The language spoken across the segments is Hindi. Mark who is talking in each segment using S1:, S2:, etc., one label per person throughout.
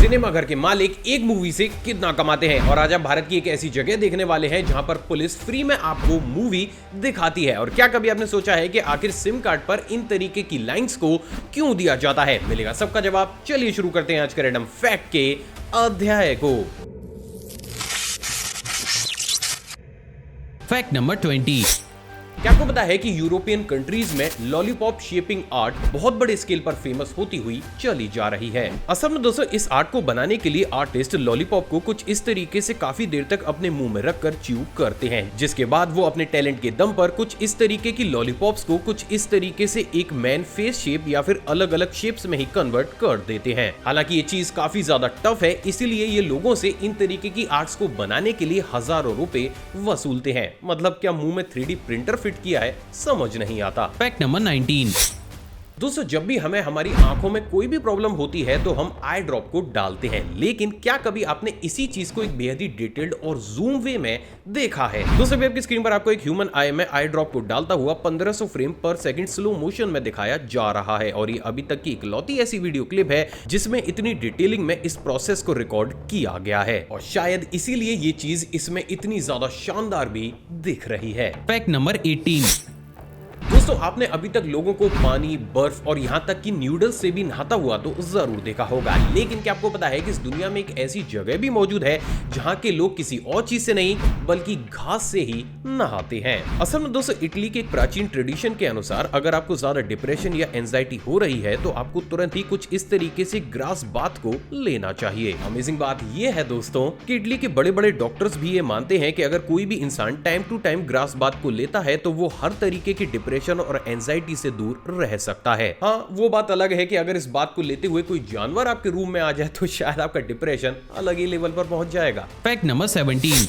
S1: सिनेमाघर के मालिक एक मूवी से कितना कमाते हैं और आज आप भारत की एक ऐसी जगह देखने वाले हैं जहां पर पुलिस फ्री में आपको मूवी दिखाती है। और क्या कभी आपने सोचा है कि आखिर सिम कार्ड पर इन तरीके की लाइंस को क्यों दिया जाता है? मिलेगा सबका जवाब। चलिए शुरू करते हैं आज के रैंडम फैक्ट के अध्याय को।
S2: Fact number 20।
S1: क्या आपको पता है कि यूरोपियन कंट्रीज में लॉलीपॉप शेपिंग आर्ट बहुत बड़े स्केल पर फेमस होती हुई चली जा रही है। असल में दोस्तों इस आर्ट को बनाने के लिए आर्टिस्ट लॉलीपॉप को कुछ इस तरीके से काफी देर तक अपने मुंह में रखकर च्यू करते हैं, जिसके बाद वो अपने टैलेंट के दम पर कुछ इस तरीके की लॉलीपॉप्स को कुछ इस तरीके से एक मैन फेस शेप या फिर अलग अलग शेप्स में ही कन्वर्ट कर देते हैं। हालांकि ये चीज काफी ज्यादा टफ है, इसीलिए ये लोगों से इन तरीके की आर्ट्स को बनाने के लिए हजारों रुपए वसूलते हैं। मतलब क्या मुंह में 3D प्रिंटर फिट किया है, समझ नहीं आता।
S2: Fact number 19।
S1: दोस्तों जब भी हमें हमारी आंखों में कोई भी प्रॉब्लम होती है तो हम आई ड्रॉप को डालते हैं, लेकिन क्या कभी आपने इसी चीज को एक बेहद ही डिटेल्ड और जूम वे में देखा है? दोस्तों अभी आपकी स्क्रीन पर आपको एक ह्यूमन आई में आई ड्रॉप को डालता हुआ 1500 फ्रेम पर सेकंड स्लो मोशन में दिखाया जा रहा है और ये अभी तक की इकलौती ऐसी वीडियो क्लिप है जिसमें इतनी डिटेलिंग में इस प्रोसेस को रिकॉर्ड किया गया है और शायद इसीलिए ये चीज इसमें इतनी ज्यादा शानदार भी दिख रही है।
S2: Fact number 18।
S1: दोस्तों आपने अभी तक लोगों को पानी, बर्फ और यहाँ तक कि न्यूडल्स से भी नहाता हुआ तो जरूर देखा होगा, लेकिन क्या आपको पता है कि इस दुनिया में एक ऐसी जगह भी मौजूद है जहाँ के लोग किसी और चीज से नहीं बल्कि घास से ही नहाते हैं। असल में दोस्तों इटली के एक प्राचीन ट्रेडिशन के अनुसार अगर आपको ज्यादा डिप्रेशन या एंजाइटी हो रही है तो आपको तुरंत ही कुछ इस तरीके से ग्रास बाथ को लेना चाहिए। अमेजिंग बात यह है दोस्तों कि इटली के बड़े बड़े डॉक्टर्स भी ये मानते हैं कि अगर कोई भी इंसान time to time grass bath को लेता है तो वो हर तरीके की डिप्रेशन और एंजाइटी से दूर रह सकता है। हाँ वो बात अलग है कि अगर इस बात को लेते हुए कोई जानवर आपके रूम में आ जाए तो शायद आपका डिप्रेशन अलग ही लेवल पर पहुंच जाएगा।
S2: Fact number 17।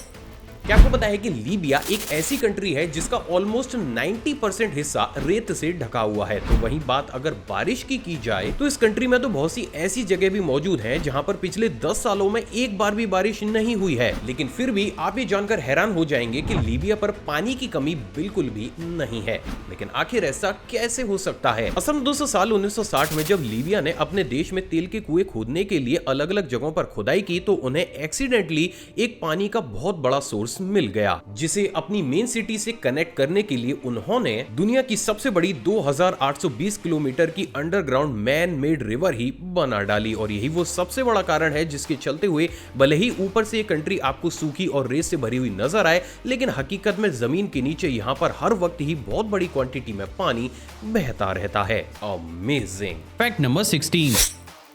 S1: क्या आपको पता है कि लीबिया एक ऐसी कंट्री है जिसका ऑलमोस्ट 90% हिस्सा रेत से ढका हुआ है? तो वहीं बात अगर बारिश की जाए तो इस कंट्री में तो बहुत सी ऐसी जगह भी मौजूद हैं जहां पर पिछले 10 सालों में एक बार भी बारिश नहीं हुई है, लेकिन फिर भी आप ये जानकर हैरान हो जाएंगे कि लीबिया पर पानी की कमी बिल्कुल भी नहीं है। लेकिन आखिर ऐसा कैसे हो सकता है? असल में 200 साल 1960 में जब लीबिया ने अपने देश में तेल के कुएं खोदने के लिए अलग अलग जगहों पर खुदाई की तो उन्हें एक्सीडेंटली एक पानी का बहुत बड़ा सोर्स मिल गया, जिसे अपनी मेन सिटी से कनेक्ट करने के लिए उन्होंने दुनिया की सबसे बड़ी 2820 किलोमीटर की अंडरग्राउंड मैन मेड रिवर ही बना डाली। और यही वो सबसे बड़ा कारण है जिसके चलते हुए भले ही ऊपर से ये कंट्री आपको सूखी और रेत से भरी हुई नजर आए, लेकिन हकीकत में जमीन के नीचे यहाँ पर हर वक्त ही बहुत बड़ी क्वांटिटी में पानी बहता रहता है। अमेजिंग।
S2: Fact number 16।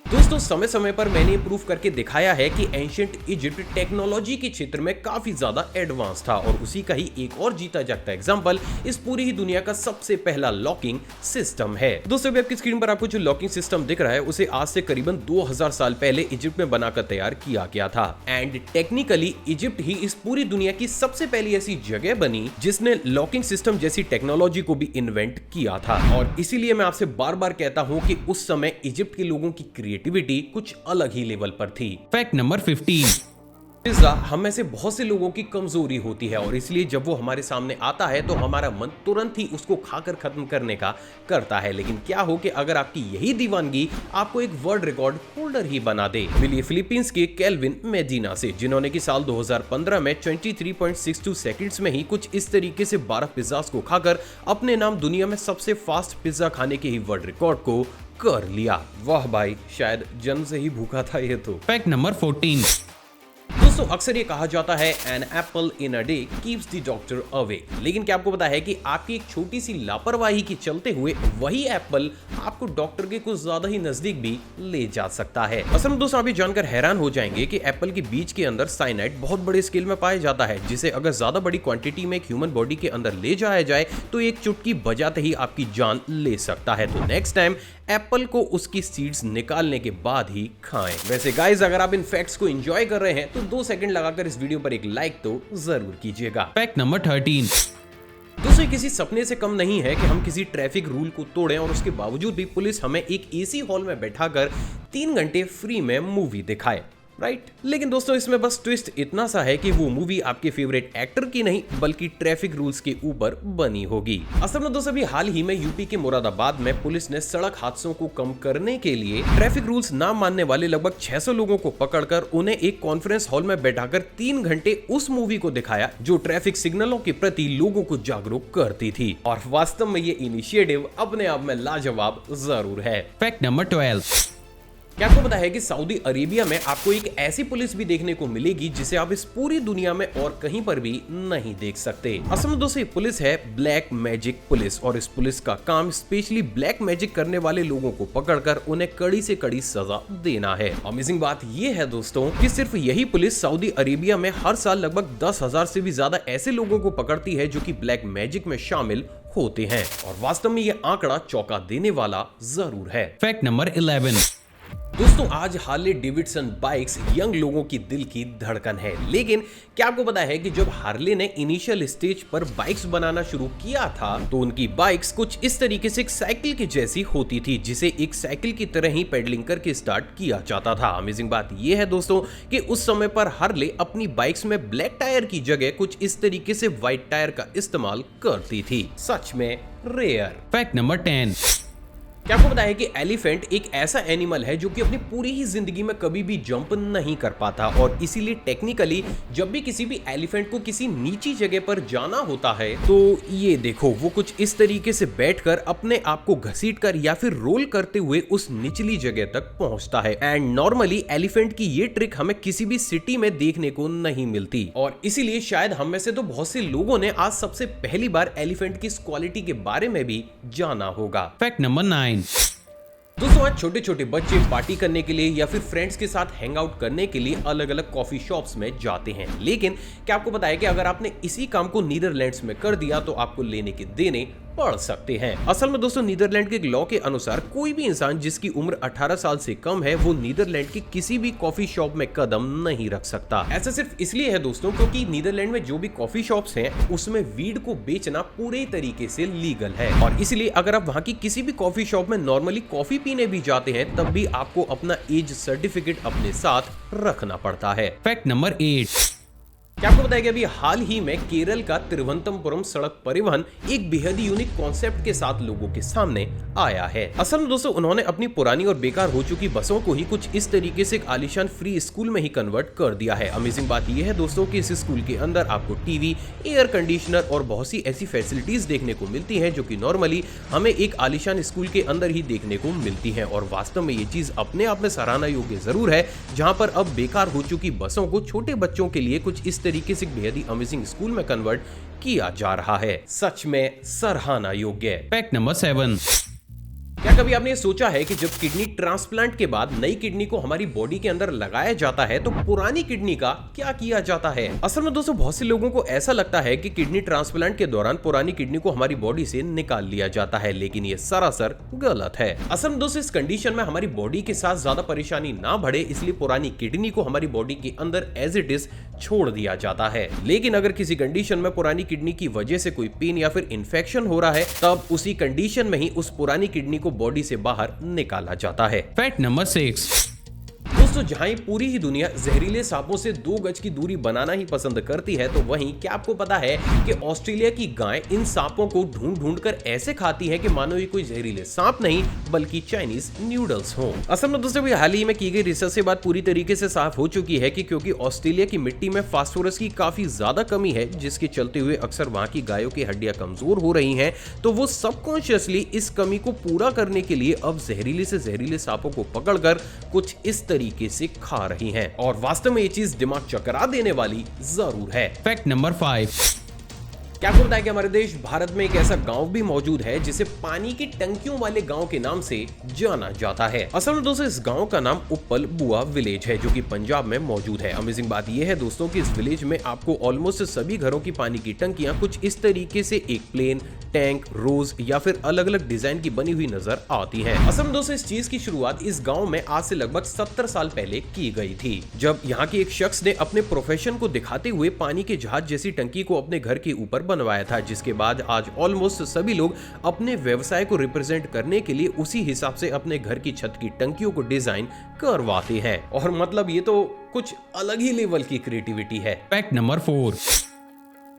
S1: दोस्तों समय समय पर मैंने प्रूफ करके दिखाया है कि एंशिएंट इजिप्ट टेक्नोलॉजी के क्षेत्र में काफी ज्यादा एडवांस था और उसी का ही एक और जीता जागता एग्जांपल इस पूरी ही दुनिया का सबसे पहला लॉकिंग सिस्टम है। दोस्तों अभी आपकी स्क्रीन पर आपको जो लॉकिंग सिस्टम दिख रहा है उसे आज से करीबन 2000 साल पहले इजिप्ट में बनाकर तैयार किया गया था एंड टेक्निकली इजिप्ट ही इस पूरी दुनिया की सबसे पहली ऐसी जगह बनी जिसने लॉकिंग सिस्टम जैसी टेक्नोलॉजी को भी इन्वेंट किया था। और इसीलिए मैं आपसे बार बार कहता हूँ कि उस समय इजिप्ट के लोगों की क्रिएटिविटी कुछ अलग ही लेवल पर थी।
S2: Fact number 15।
S1: पिज्जा हम में से बहुत से लोगों की कमजोरी होती है और इसलिए जब वो हमारे सामने आता है तो हमारा मन तुरंत ही उसको खाकर खत्म करने का करता है। लेकिन क्या हो कि अगर आपकी यही दीवानगी आपको एक वर्ल्ड रिकॉर्ड होल्डर ही बना दे। मिलिए फिलीपींस के केल्विन मेडिना से, जिन्होंने कि साल 2015 में 23.62 सेकंड्स में ही कुछ इस तरीके से 12 पिज्जास को खाकर अपने नाम दुनिया में सबसे फास्ट पिज्जा खाने के ही वर्ल्ड रिकॉर्ड को कर लिया। वाह भाई, शायद जन्म से ही भूखा था ये तो।
S2: Fact number 14।
S1: दोस्तों अक्सर ये कहा जाता है an apple in a day keeps the doctor away, लेकिन क्या आपको पता है कि आपकी एक छोटी सी लापरवाही के चलते हुए वही एप्पल आपको डॉक्टर के कुछ ज्यादा ही नजदीक भी ले जा सकता है। असल में दोस्तों आप ये जानकर हैरान हो जाएंगे कि एप्पल के बीज के अंदर साइनाइड बहुत बड़े स्केल में पाया जाता है, जिसे अगर ज्यादा बड़ी क्वांटिटी में एक ह्यूमन बॉडी के अंदर ले जाया जाए तो एक चुटकी बजाते ही आपकी जान ले सकता है। तो नेक्स्ट टाइम एप्पल को उसकी सीड्स निकालने के बाद ही खाएं। वैसे गाइस अगर आप इन फैक्ट्स को एंजॉय कर रहे हैं तो 2 सेकंड लगाकर इस वीडियो पर एक लाइक तो जरूर कीजिएगा।
S2: Fact number 13।
S1: दोस्तों किसी सपने से कम नहीं है कि हम किसी ट्रैफिक रूल को तोड़ें और उसके बावजूद भी पुलिस हमें एक एसी हॉल में बैठाकर 3 घंटे फ्री में मूवी दिखाए। राइट। लेकिन दोस्तों इसमें बस ट्विस्ट इतना सा है कि वो मूवी आपके फेवरेट एक्टर की नहीं बल्कि ट्रैफिक रूल्स के ऊपर बनी होगी। असल में दोस्तों अभी हाल ही में यूपी के मुरादाबाद में पुलिस ने सड़क हादसों को कम करने के लिए ट्रैफिक रूल्स ना मानने वाले लगभग 600 लोगों को पकड़कर उन्हें एक कॉन्फ्रेंस हॉल में बैठाकर 3 घंटे उस मूवी को दिखाया जो ट्रैफिक सिग्नलों के प्रति लोगों को जागरूक करती थी। और वास्तव में ये इनिशिएटिव अपने आप में लाजवाब जरूर है।
S2: Fact number 12।
S1: क्या आपको पता है कि सऊदी अरेबिया में आपको एक ऐसी पुलिस भी देखने को मिलेगी जिसे आप इस पूरी दुनिया में और कहीं पर भी नहीं देख सकते। असल में दोस्तों पुलिस है ब्लैक मैजिक पुलिस और इस पुलिस का काम स्पेशली ब्लैक मैजिक करने वाले लोगों को पकड़कर उन्हें कड़ी से कड़ी सजा देना है। अमेजिंग बात यह है दोस्तों कि सिर्फ यही पुलिस सऊदी अरेबिया में हर साल लगभग 10,000 से भी ज्यादा ऐसे लोगों को पकड़ती है जो कि ब्लैक मैजिक में शामिल होते हैं। और वास्तव में ये आंकड़ा चौंका देने वाला जरूर है।
S2: Fact number 11।
S1: दोस्तों आज हार्ले डेविडसन बाइक्स यंग लोगों की दिल की धड़कन है। लेकिन क्या आपको पता है कि जब हार्ले ने इनिशियल स्टेज पर बाइक्स बनाना शुरू किया था तो उनकी बाइक्स कुछ इस तरीके से एक साइकिल की जैसी होती थी जिसे एक साइकिल की तरह ही पेडलिंग करके स्टार्ट किया जाता था। अमेजिंग बात यह है दोस्तों कि उस समय पर हार्ले अपनी बाइक्स में ब्लैक टायर की जगह कुछ इस तरीके से व्हाइट टायर का इस्तेमाल करती थी। सच में रेयर।
S2: Fact number 10।
S1: क्या आपको पता है कि एलिफेंट एक ऐसा एनिमल है जो कि अपनी पूरी ही जिंदगी में कभी भी जंप नहीं कर पाता और इसीलिए टेक्निकली जब भी किसी भी एलिफेंट को किसी नीची जगह पर जाना होता है तो ये देखो वो कुछ इस तरीके से बैठकर अपने आप को घसीटकर या फिर रोल करते हुए उस निचली जगह तक पहुंचता है। एंड नॉर्मली एलिफेंट की ये ट्रिक हमें किसी भी सिटी में देखने को नहीं मिलती और इसीलिए शायद हम में से तो बहुत से लोगों ने आज सबसे पहली बार एलिफेंट की इस क्वालिटी के बारे में भी जाना होगा।
S2: Fact number 9।
S1: दोस्तों आज छोटे छोटे बच्चे पार्टी करने के लिए या फिर फ्रेंड्स के साथ हैंग आउट करने के लिए अलग अलग कॉफी शॉप्स में जाते हैं। लेकिन क्या आपको पता है कि अगर आपने इसी काम को नीदरलैंड्स में कर दिया तो आपको लेने के देने पड़ सकते हैं। असल में दोस्तों नीदरलैंड के लॉ के अनुसार कोई भी इंसान जिसकी उम्र 18 साल से कम है वो नीदरलैंड की किसी भी कॉफी शॉप में कदम नहीं रख सकता। ऐसा सिर्फ इसलिए है दोस्तों क्योंकि नीदरलैंड में जो भी कॉफी शॉप्स हैं उसमें वीड को बेचना पूरे तरीके से लीगल है और इसलिए अगर आप वहां की किसी भी कॉफी शॉप में नॉर्मली कॉफी पीने भी जाते हैं तब भी आपको अपना एज सर्टिफिकेट अपने साथ रखना पड़ता है।
S2: Fact number 8।
S1: क्या आपको बताया कि अभी हाल ही में केरल का तिरुवनंतपुरम सड़क परिवहन एक बेहद यूनिक कॉन्सेप्ट के साथ लोगों के सामने आया है। असल में दोस्तों उन्होंने अपनी पुरानी और बेकार हो चुकी बसों को ही कुछ इस तरीके से एक आलीशान फ्री स्कूल में ही कन्वर्ट कर दिया है। अमेजिंग बात यह है दोस्तों कि इस स्कूल के अंदर आपको टीवी, एयर कंडीशनर और बहुत सी ऐसी फैसिलिटीज देखने को मिलती है जो कि नॉर्मली हमें एक आलीशान स्कूल के अंदर ही देखने को मिलती है और वास्तव में ये चीज अपने आप में सराहना योग्य जरूर है जहाँ पर अब बेकार हो चुकी बसों को छोटे बच्चों के लिए कुछ इस तरीके से बेहद ही अमेजिंग स्कूल में कन्वर्ट किया जा रहा है। सच में सराहना योग्य।
S2: Fact number 7।
S1: क्या कभी आपने सोचा है कि जब किडनी ट्रांसप्लांट के बाद नई किडनी को हमारी बॉडी के अंदर लगाया जाता है तो पुरानी किडनी का क्या किया जाता है? असल में दोस्तों बहुत से लोगों को ऐसा लगता है कि किडनी ट्रांसप्लांट के दौरान पुरानी किडनी को हमारी बॉडी से निकाल लिया जाता है, लेकिन ये सरासर गलत है। असल में दोस्तों इस कंडीशन में हमारी बॉडी के साथ ज्यादा परेशानी ना बढ़े इसलिए पुरानी किडनी को हमारी बॉडी के अंदर एज इट इज छोड़ दिया जाता है। लेकिन अगर किसी कंडीशन में पुरानी किडनी की वजह से कोई पेन या फिर इन्फेक्शन हो रहा है तब उसी कंडीशन में ही उस पुरानी किडनी को बॉडी से बाहर निकाला जाता है।
S2: Fact number 6।
S1: दोस्तों जहां पूरी ही दुनिया जहरीले सांपों से 2 गज की दूरी बनाना ही पसंद करती है तो वहीं क्या आपको पता है कि ऑस्ट्रेलिया की गाय इन सांपों को ढूंढ ढूंढ कर ऐसे खाती है कि मानो ये कोई जहरीले सांप नहीं बल्कि चाइनीज नूडल्स हो। असल में दोस्तों हाल ही में की गई रिसर्च से बात पूरी तरीके से साफ हो चुकी है कि क्योंकि ऑस्ट्रेलिया की मिट्टी में फास्फोरस की काफी ज्यादा कमी है जिसके चलते हुए अक्सर वहां की गायों की हड्डियां कमजोर हो रही हैं तो वो सबकॉन्शियसली इस कमी को पूरा करने के लिए अब जहरीले से जहरीले सांपों को पकड़कर कुछ इस तरीके से खा रही हैं और वास्तव में ये चीज दिमाग चकरा देने वाली जरूर है।
S2: Fact number 5।
S1: क्या आपको पता है कि हमारे देश भारत में एक ऐसा गांव भी मौजूद है जिसे पानी की टंकियों वाले गांव के नाम से जाना जाता है। असल में दोस्तों इस गांव का नाम उप्पल बुआ विलेज है जो कि पंजाब में मौजूद है। अमेजिंग बात यह है दोस्तों कि इस विलेज में आपको ऑलमोस्ट सभी घरों की पानी की टंकियां कुछ इस तरीके से एक प्लेन, टैंक, रोज या फिर अलग अलग डिजाइन की बनी हुई नजर आती हैं। असल में दोस्तों इस चीज की शुरुआत इस गांव में आज से लगभग 70 साल पहले की गई थी जब यहाँ के एक शख्स ने अपने प्रोफेशन को दिखाते हुए पानी के जहाज जैसी टंकी को अपने घर के ऊपर बनवाया था, जिसके बाद आज ऑलमोस्ट सभी लोग अपने व्यवसाय को रिप्रेजेंट करने के लिए उसी हिसाब से अपने घर की छत की टंकियों को डिजाइन करवाते हैं। और मतलब ये तो कुछ अलग ही लेवल की क्रिएटिविटी है।
S2: Fact number 4।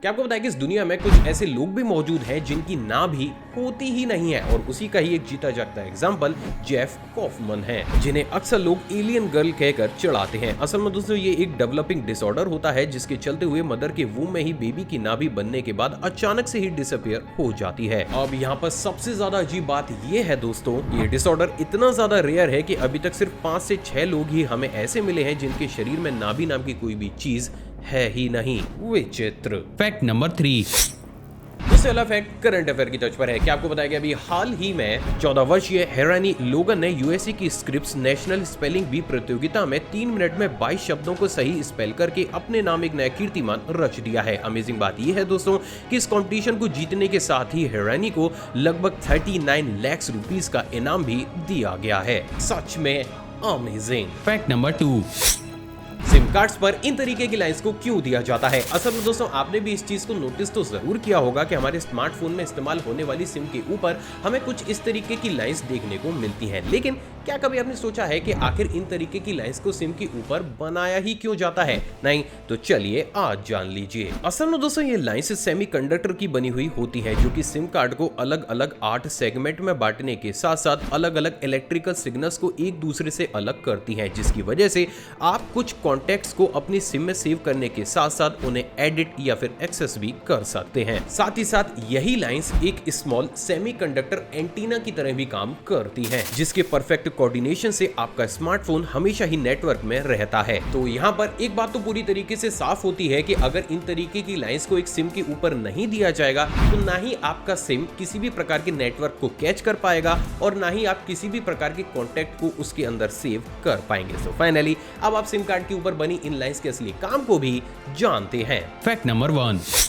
S1: क्या आपको पता है कि इस दुनिया में कुछ ऐसे लोग भी मौजूद हैं जिनकी ना भी होती ही नहीं है, और उसी का ही एक जीता जागता एग्जांपल जेफ कॉफमन है, जिन्हें अक्सर लोग एलियन गर्ल कहकर चिढ़ाते हैं। असल में दोस्तों ये एक डेवलपिंग डिसऑर्डर होता है, जिसके चलते हुए मदर के वूम में ही बेबी की नाभि बनने के बाद अचानक से ही डिसअपियर हो जाती है। अब यहाँ पर सबसे ज्यादा अजीब बात ये है दोस्तों, ये डिसऑर्डर इतना ज्यादा रेयर है कि अभी तक सिर्फ 5 से 6 लोग ही हमें ऐसे मिले हैं जिनके शरीर में नाभि नाम की कोई भी चीज है ही नहीं। विचित्र।
S2: Fact number 3।
S1: इससे अगला फैक्ट करंट अफेयर की तर्ज पर है। क्या आपको बताया कि अभी हाल ही में 14 वर्षीय हेरानी लोगन ने यूएसए की स्क्रिप्स नेशनल स्पेलिंग बी प्रतियोगिता में 3 मिनट में 22 शब्दों को सही स्पेल करके अपने नाम एक नया कीर्तिमान रच दिया है। अमेजिंग बात यह है दोस्तों कि इस कंपटीशन को जीतने के साथ ही हेरानी को लगभग 39 लाख रुपीस का इनाम भी दिया गया है। सच में amazing.
S2: Fact number 2।
S1: SIM cards पर इन तरीके की लाइंस को क्यों दिया जाता है? असल में दोस्तों आपने भी इस चीज को नोटिस तो जरूर किया होगा कि हमारे स्मार्टफोन में इस्तेमाल होने वाली सिम के ऊपर हमें कुछ इस तरीके की लाइंस देखने को मिलती हैं। लेकिन क्या कभी आपने सोचा है कि आखिर इन तरीके की लाइंस को सिम के ऊपर बनाया ही क्यों जाता है? नहीं तो चलिए आज जान लीजिए। असल में दोस्तों ये लाइंस सेमीकंडक्टर की बनी हुई होती है, जो कि सिम कार्ड को अलग अलग 8 सेगमेंट में बांटने के साथ साथ अलग अलग इलेक्ट्रिकल सिग्नल्स को एक दूसरे से अलग करती हैं, जिसकी वजह से आप कुछ कॉन्टेक्ट्स को अपनी सिम में सेव करने के साथ साथ उन्हें एडिट या फिर एक्सेस भी कर सकते हैं। साथ ही साथ यही लाइंस एक स्मॉल सेमीकंडक्टर एंटीना की तरह भी काम करती हैं, जिसके परफेक्ट कोऑर्डिनेशन से आपका स्मार्टफोन हमेशा ही नेटवर्क में रहता है। तो यहाँ पर एक बात तो पूरी तरीके से साफ होती है कि अगर इन तरीके की लाइंस को एक सिम के ऊपर नहीं दिया जाएगा तो ना ही आपका सिम किसी भी प्रकार के नेटवर्क को कैच कर पाएगा और ना ही आप किसी भी प्रकार के कॉन्टेक्ट को उसके अंदर सेव कर पाएंगे। सो फाइनली अब आप सिम कार्ड के ऊपर बनी इन लाइंस के असली काम को भी जानते हैं।
S2: Fact number 1।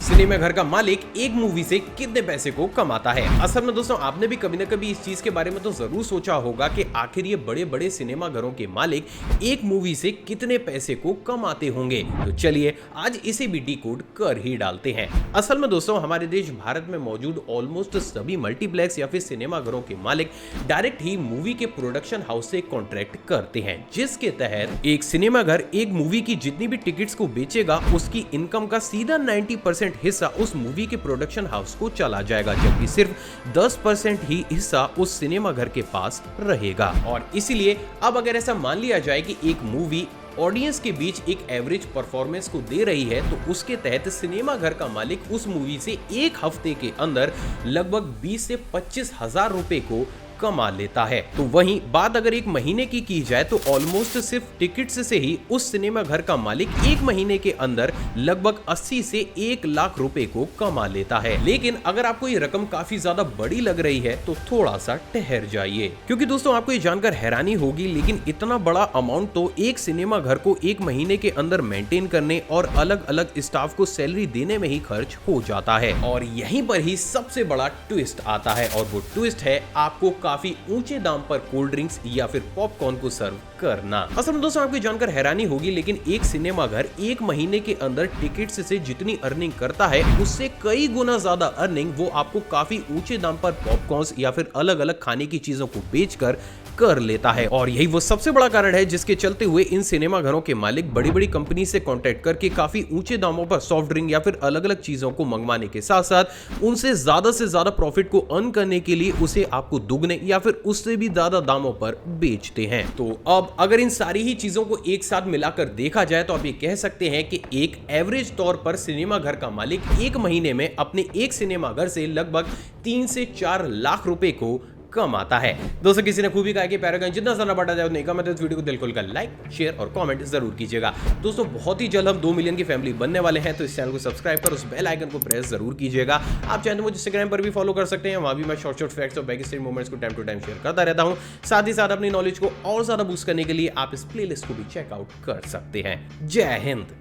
S1: सिनेमा घर का मालिक एक मूवी से कितने पैसे को कमाता है? असल में दोस्तों आपने भी कभी न कभी इस चीज के बारे में तो जरूर सोचा होगा कि आखिर ये बड़े बड़े सिनेमा घरों के मालिक एक मूवी से कितने पैसे को कमाते होंगे। तो चलिए आज इसे भी डिकोड कर ही डालते हैं। असल में दोस्तों हमारे देश भारत में मौजूद ऑलमोस्ट सभी मल्टीप्लेक्स या फिर सिनेमा घरों के मालिक डायरेक्ट ही मूवी के प्रोडक्शन हाउस से कॉन्ट्रैक्ट करते हैं, जिसके तहत एक सिनेमा घर एक मूवी की जितनी भी टिकट्स को बेचेगा उसकी इनकम का सीधा 90% हिस्सा उस मूवी के प्रोडक्शन हाउस को चला जाएगा, जबकि सिर्फ 10% ही हिस्सा उस सिनेमा घर के पास रहेगा। और इसीलिए अब अगर ऐसा मान लिया जाए कि एक मूवी ऑडियंस के बीच एक एवरेज परफॉर्मेंस को दे रही है, तो उसके तहत सिनेमा घर का मालिक उस मूवी से एक हफ्ते के अंदर लगभग 20 से 25 हजार रुपए को कमा लेता है। तो वहीं बात अगर एक महीने की जाए तो ऑलमोस्ट सिर्फ टिकट्स से ही उस सिनेमा घर का मालिक एक महीने के अंदर लगभग 80 से 1 लाख रुपए को कमा लेता है। लेकिन अगर आपको ये रकम काफी ज्यादा बड़ी लग रही है तो थोड़ा सा ठहर जाइए, क्योंकि दोस्तों आपको ये जानकर हैरानी होगी, लेकिन इतना बड़ा अमाउंट तो एक सिनेमा घर को एक महीने के अंदर मेंटेन करने और अलग अलग स्टाफ को सैलरी देने में ही खर्च हो जाता है। और यहीं पर ही सबसे बड़ा ट्विस्ट आता है, और वो ट्विस्ट है आपको काफी ऊंचे दाम पर कोल्ड ड्रिंक्स या फिर पॉपकॉर्न को सर्व करना। असल में दोस्तों आपको जानकर हैरानी होगी, लेकिन एक सिनेमा घर एक महीने के अंदर टिकट्स से जितनी अर्निंग करता है उससे कई गुना ज्यादा अर्निंग वो आपको काफी ऊंचे दाम पर पॉपकॉर्न्स या फिर अलग अलग खाने की चीजों को बेचकर कर लेता है। और यही वो सबसे बड़ा कारण है जिसके चलते हुए इन सिनेमा घरों के मालिक बड़ी बड़ी कंपनी से कांटेक्ट करके काफी ऊंचे दामों पर सॉफ्ट ड्रिंक या फिर अलग अलग चीजों को मंगवाने के साथ साथ उनसे ज्यादा प्रॉफिट को अर्न करने के लिए उसे आपको दुगने या फिर उससे भी ज्यादा दामों पर बेचते हैं। तो अब अगर इन सारी ही चीजों को एक साथ मिलाकर देखा जाए तो आप ये कह सकते हैं कि एक एवरेज तौर पर सिनेमा घर का मालिक एक महीने में अपने एक सिनेमा घर से लगभग 3 से 4 लाख रुपए को कमाता है। दोस्तों किसी ने खूबी कहा कि पैरागन जितना ज्यादा बढ़ा जाए उतनी कम है, तो इस वीडियो को दिल खोलकर लाइक शेयर और कमेंट जरूर कीजिएगा। दोस्तों बहुत ही जल्द हम 2 मिलियन की फैमिली बनने वाले हैं, तो इस चैनल को सब्सक्राइब कर उस बेल आइकन को प्रेस जरूर कीजिएगा। आप चाहें तो मुझे इंस्टाग्राम पर भी फॉलो कर सकते हैं, वहां भी मैं शॉर्ट फैक्ट्स और बैक स्टेज मोमेंट्स को टाइम टू टाइम शेयर करता रहता हूं। साथ ही साथ अपनी नॉलेज को और ज्यादा बूस्ट करने के लिए आप इस प्लेलिस्ट को भी चेकआउट कर सकते हैं। जय हिंद।